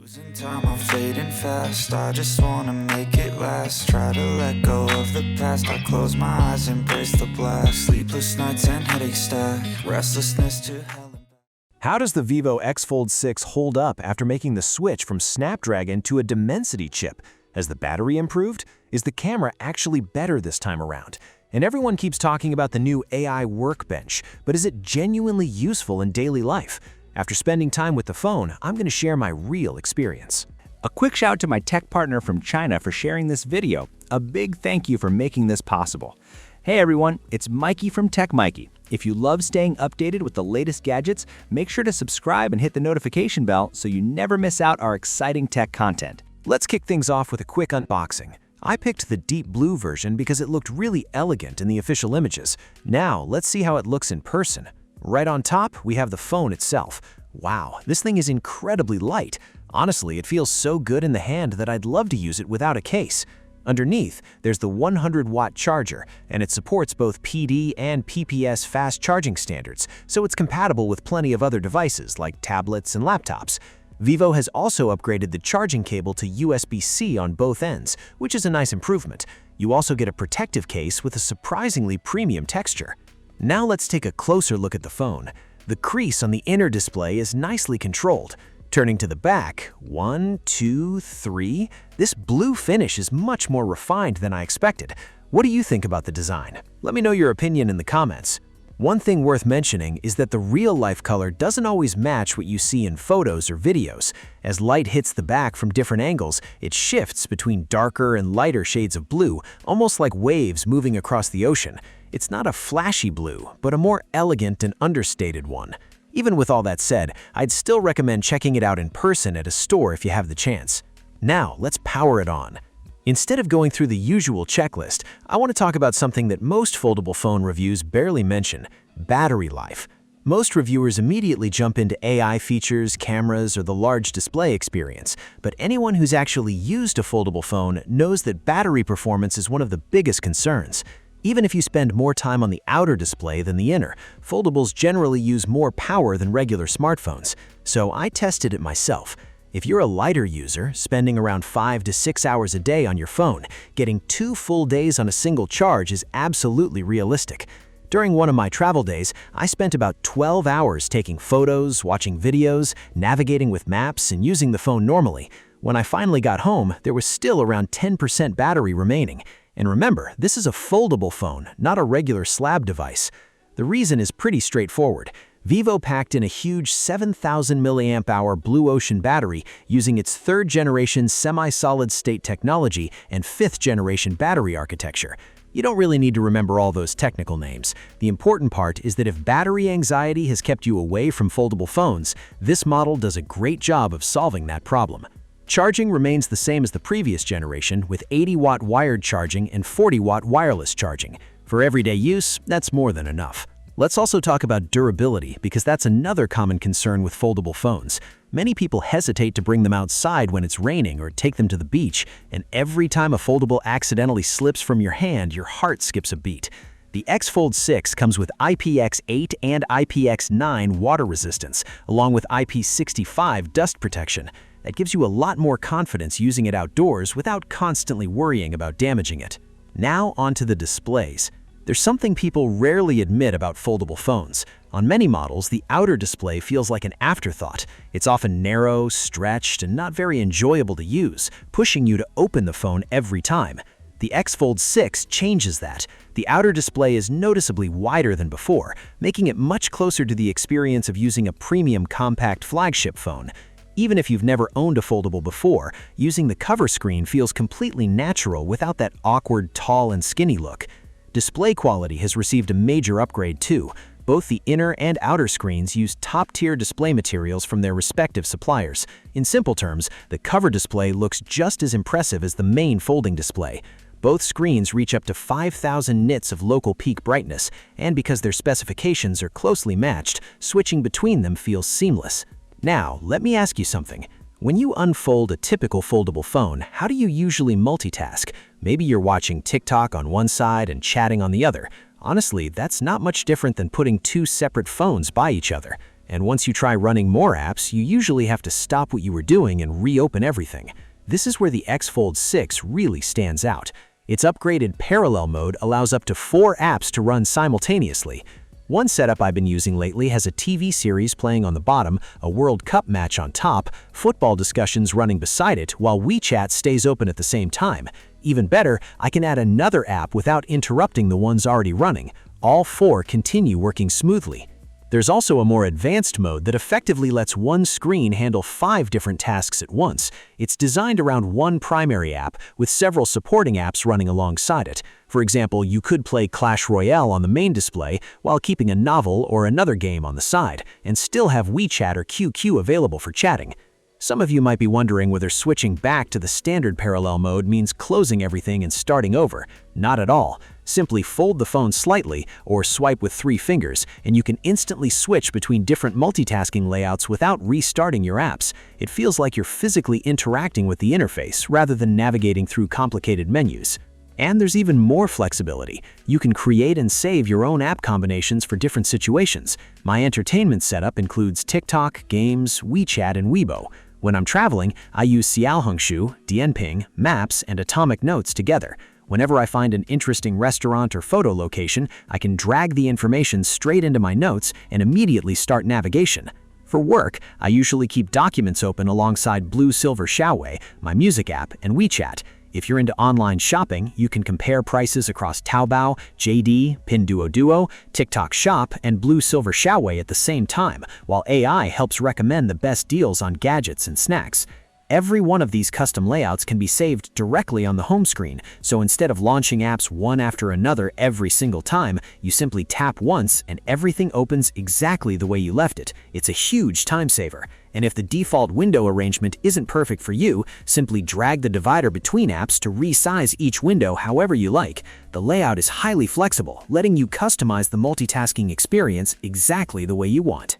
Losing time, I'm fading fast. I just wanna make it last. Try to let go of the past. I close my eyes, embrace the blast. Sleepless nights and headache stack. Restlessness to hell and back. How does the Vivo X Fold 6 hold up after making the switch from Snapdragon to a Dimensity chip? Has the battery improved? Is the camera actually better this time around? And everyone keeps talking about the new AI Workbench, but is it genuinely useful in daily life? After spending time with the phone, I'm going to share my real experience. A quick shout out to my tech partner from China for sharing this video. A big thank you for making this possible. Hey everyone, it's Maiky from techmaiky. If you love staying updated with the latest gadgets, make sure to subscribe and hit the notification bell so you never miss out our exciting tech content. Let's kick things off with a quick unboxing. I picked the deep blue version because it looked really elegant in the official images. Now, let's see how it looks in person. Right on top, we have the phone itself. Wow, this thing is incredibly light. Honestly, it feels so good in the hand that I'd love to use it without a case. Underneath, there's the 100-watt charger, and it supports both PD and PPS fast charging standards, so it's compatible with plenty of other devices like tablets and laptops. Vivo has also upgraded the charging cable to USB-C on both ends, which is a nice improvement. You also get a protective case with a surprisingly premium texture. Now let's take a closer look at the phone. The crease on the inner display is nicely controlled. Turning to the back, 1, 2, 3, this blue finish is much more refined than I expected. What do you think about the design? Let me know your opinion in the comments. One thing worth mentioning is that the real-life color doesn't always match what you see in photos or videos. As light hits the back from different angles, it shifts between darker and lighter shades of blue, almost like waves moving across the ocean. It's not a flashy blue, but a more elegant and understated one. Even with all that said, I'd still recommend checking it out in person at a store if you have the chance. Now, let's power it on. Instead of going through the usual checklist, I want to talk about something that most foldable phone reviews barely mention: battery life. Most reviewers immediately jump into AI features, cameras, or the large display experience, but anyone who's actually used a foldable phone knows that battery performance is one of the biggest concerns. Even if you spend more time on the outer display than the inner, foldables generally use more power than regular smartphones. So I tested it myself. If you're a lighter user, spending around 5 to 6 hours a day on your phone, getting 2 full days on a single charge is absolutely realistic. During one of my travel days, I spent about 12 hours taking photos, watching videos, navigating with maps, and using the phone normally. When I finally got home, there was still around 10% battery remaining. And remember, this is a foldable phone, not a regular slab device. The reason is pretty straightforward. Vivo packed in a huge 7,000 mAh Blue Ocean battery using its 3rd generation semi-solid-state technology and 5th generation battery architecture. You don't really need to remember all those technical names. The important part is that if battery anxiety has kept you away from foldable phones, this model does a great job of solving that problem. Charging remains the same as the previous generation, with 80-watt wired charging and 40-watt wireless charging. For everyday use, that's more than enough. Let's also talk about durability, because that's another common concern with foldable phones. Many people hesitate to bring them outside when it's raining or take them to the beach, and every time a foldable accidentally slips from your hand, your heart skips a beat. The X Fold 6 comes with IPX8 and IPX9 water resistance, along with IP65 dust protection. That gives you a lot more confidence using it outdoors without constantly worrying about damaging it. Now onto the displays. There's something people rarely admit about foldable phones. On many models, the outer display feels like an afterthought. It's often narrow, stretched, and not very enjoyable to use, pushing you to open the phone every time. The X Fold 6 changes that. The outer display is noticeably wider than before, making it much closer to the experience of using a premium compact flagship phone. Even if you've never owned a foldable before, using the cover screen feels completely natural without that awkward, tall and skinny look. Display quality has received a major upgrade too. Both the inner and outer screens use top-tier display materials from their respective suppliers. In simple terms, the cover display looks just as impressive as the main folding display. Both screens reach up to 5,000 nits of local peak brightness, and because their specifications are closely matched, switching between them feels seamless. Now, let me ask you something. When you unfold a typical foldable phone, how do you usually multitask? Maybe you're watching TikTok on one side and chatting on the other. Honestly, that's not much different than putting 2 separate phones by each other. And once you try running more apps, you usually have to stop what you were doing and reopen everything. This is where the X Fold 6 really stands out. Its upgraded parallel mode allows up to 4 apps to run simultaneously. One setup I've been using lately has a TV series playing on the bottom, a World Cup match on top, football discussions running beside it, while WeChat stays open at the same time. Even better, I can add another app without interrupting the ones already running. All 4 continue working smoothly. There's also a more advanced mode that effectively lets one screen handle 5 different tasks at once. It's designed around one primary app, with several supporting apps running alongside it. For example, you could play Clash Royale on the main display while keeping a novel or another game on the side, and still have WeChat or QQ available for chatting. Some of you might be wondering whether switching back to the standard parallel mode means closing everything and starting over. Not at all. Simply fold the phone slightly or swipe with 3 fingers, and you can instantly switch between different multitasking layouts without restarting your apps. It feels like you're physically interacting with the interface rather than navigating through complicated menus. And there's even more flexibility. You can create and save your own app combinations for different situations. My entertainment setup includes TikTok, games, WeChat, and Weibo. When I'm traveling, I use Xiaohongshu, Dianping, Maps, and Atomic Notes together. Whenever I find an interesting restaurant or photo location, I can drag the information straight into my notes and immediately start navigation. For work, I usually keep documents open alongside Blue Silver Xiaowei, my music app, and WeChat. If you're into online shopping, you can compare prices across Taobao, JD, Pinduoduo, TikTok Shop, and Blue Silver Xiaowei at the same time, while AI helps recommend the best deals on gadgets and snacks. Every one of these custom layouts can be saved directly on the home screen, so instead of launching apps one after another every single time, you simply tap once and everything opens exactly the way you left it. It's a huge time saver. And if the default window arrangement isn't perfect for you, simply drag the divider between apps to resize each window however you like. The layout is highly flexible, letting you customize the multitasking experience exactly the way you want.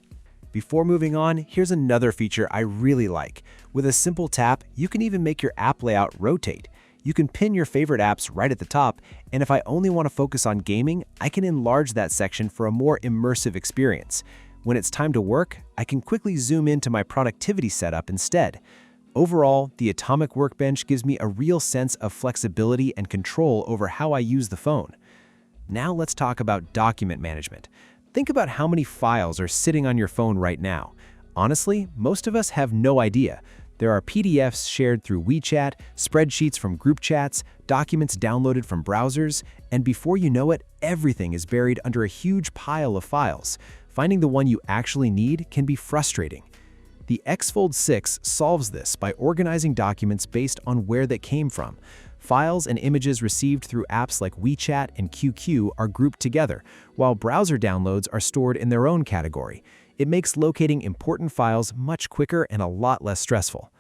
Before moving on, here's another feature I really like. With a simple tap, you can even make your app layout rotate. You can pin your favorite apps right at the top, and if I only want to focus on gaming, I can enlarge that section for a more immersive experience. When it's time to work, I can quickly zoom into my productivity setup instead. Overall, the Atomic Workbench gives me a real sense of flexibility and control over how I use the phone. Now let's talk about document management. Think about how many files are sitting on your phone right now. Honestly, most of us have no idea. There are PDFs shared through WeChat, spreadsheets from group chats, documents downloaded from browsers, and before you know it, everything is buried under a huge pile of files. Finding the one you actually need can be frustrating. The X Fold 6 solves this by organizing documents based on where they came from. Files and images received through apps like WeChat and QQ are grouped together, while browser downloads are stored in their own category. It makes locating important files much quicker and a lot less stressful.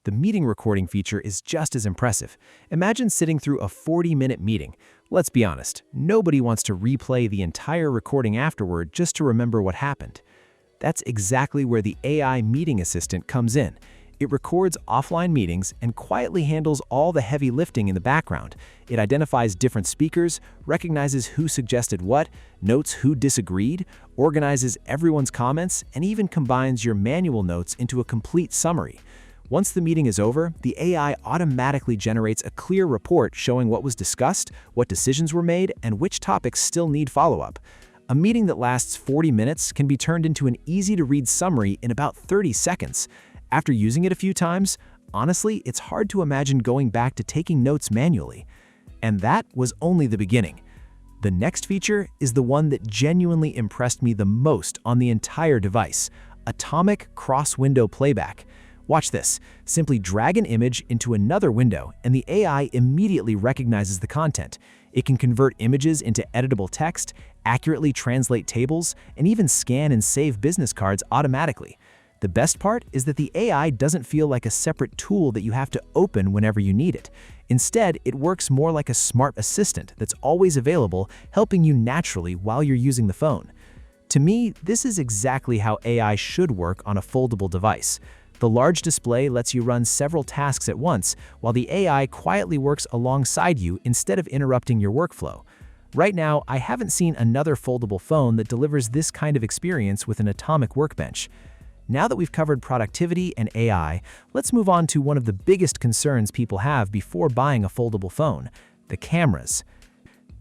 The meeting recording feature is just as impressive. Imagine sitting through a 40-minute meeting. Let's be honest, nobody wants to replay the entire recording afterward just to remember what happened. That's exactly where the AI meeting assistant comes in. It records offline meetings and quietly handles all the heavy lifting in the background. It identifies different speakers, recognizes who suggested what, notes who disagreed, organizes everyone's comments, and even combines your manual notes into a complete summary. Once the meeting is over, the AI automatically generates a clear report showing what was discussed, what decisions were made, and which topics still need follow-up. A meeting that lasts 40 minutes can be turned into an easy-to-read summary in about 30 seconds. After using it a few times, honestly, it's hard to imagine going back to taking notes manually. And that was only the beginning. The next feature is the one that genuinely impressed me the most on the entire device: Atomic Cross-Window Playback. Watch this. Simply drag an image into another window, and the AI immediately recognizes the content. It can convert images into editable text, accurately translate tables, and even scan and save business cards automatically. The best part is that the AI doesn't feel like a separate tool that you have to open whenever you need it. Instead, it works more like a smart assistant that's always available, helping you naturally while you're using the phone. To me, this is exactly how AI should work on a foldable device. The large display lets you run several tasks at once, while the AI quietly works alongside you instead of interrupting your workflow. Right now, I haven't seen another foldable phone that delivers this kind of experience with an Atomic Workbench. Now that we've covered productivity and AI, let's move on to one of the biggest concerns people have before buying a foldable phone: the cameras.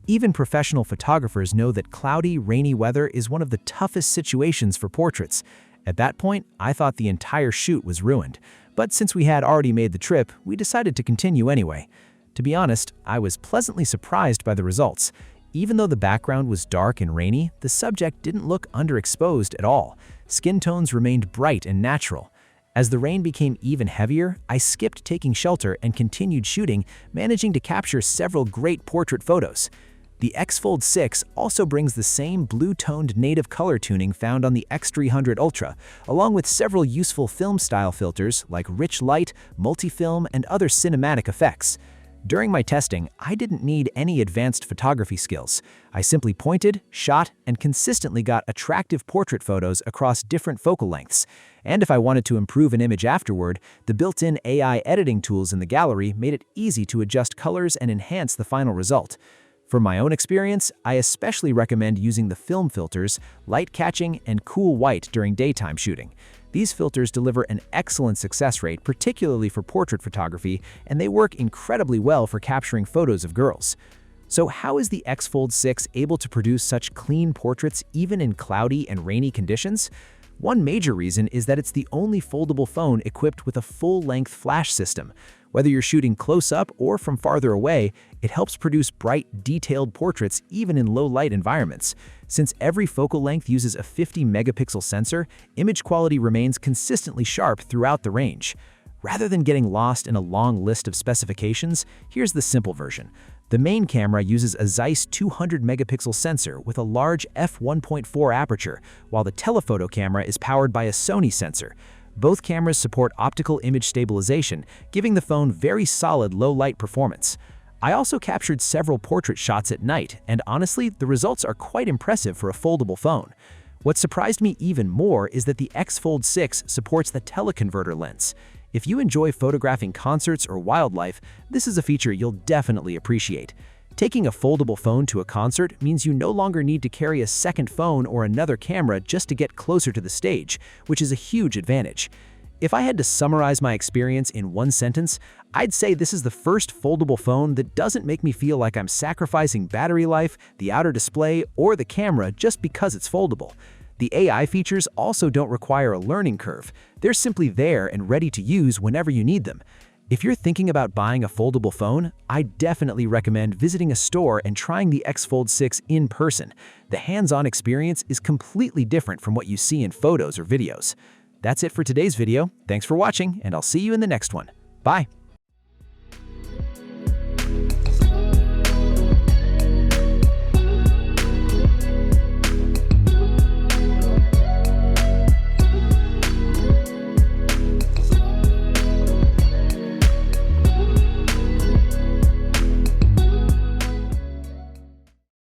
Even professional photographers know that cloudy, rainy weather is one of the toughest situations for portraits. At that point, I thought the entire shoot was ruined. But since we had already made the trip, we decided to continue anyway. To be honest, I was pleasantly surprised by the results. Even though the background was dark and rainy, the subject didn't look underexposed at all. Skin tones remained bright and natural. As the rain became even heavier, I skipped taking shelter and continued shooting, managing to capture several great portrait photos. The X Fold 6 also brings the same blue-toned native color tuning found on the X300 Ultra, along with several useful film-style filters like rich light, multi-film, and other cinematic effects. During my testing, I didn't need any advanced photography skills. I simply pointed, shot, and consistently got attractive portrait photos across different focal lengths. And if I wanted to improve an image afterward, the built-in AI editing tools in the gallery made it easy to adjust colors and enhance the final result. From my own experience, I especially recommend using the film filters, light catching, and cool white during daytime shooting. These filters deliver an excellent success rate, particularly for portrait photography, and they work incredibly well for capturing photos of girls. So how is the X Fold 6 able to produce such clean portraits even in cloudy and rainy conditions? One major reason is that it's the only foldable phone equipped with a full-length flash system. Whether you're shooting close-up or from farther away, it helps produce bright, detailed portraits even in low-light environments. Since every focal length uses a 50-megapixel sensor, image quality remains consistently sharp throughout the range. Rather than getting lost in a long list of specifications, here's the simple version. The main camera uses a ZEISS 200-megapixel sensor with a large f1.4 aperture, while the telephoto camera is powered by a Sony sensor. Both cameras support optical image stabilization, giving the phone very solid low-light performance. I also captured several portrait shots at night, and honestly, the results are quite impressive for a foldable phone. What surprised me even more is that the X Fold 6 supports the teleconverter lens. If you enjoy photographing concerts or wildlife, this is a feature you'll definitely appreciate. Taking a foldable phone to a concert means you no longer need to carry a second phone or another camera just to get closer to the stage, which is a huge advantage. If I had to summarize my experience in one sentence, I'd say this is the first foldable phone that doesn't make me feel like I'm sacrificing battery life, the outer display, or the camera just because it's foldable. The AI features also don't require a learning curve. They're simply there and ready to use whenever you need them. If you're thinking about buying a foldable phone, I definitely recommend visiting a store and trying the X Fold 6 in person. The hands-on experience is completely different from what you see in photos or videos. That's it for today's video. Thanks for watching, and I'll see you in the next one. Bye!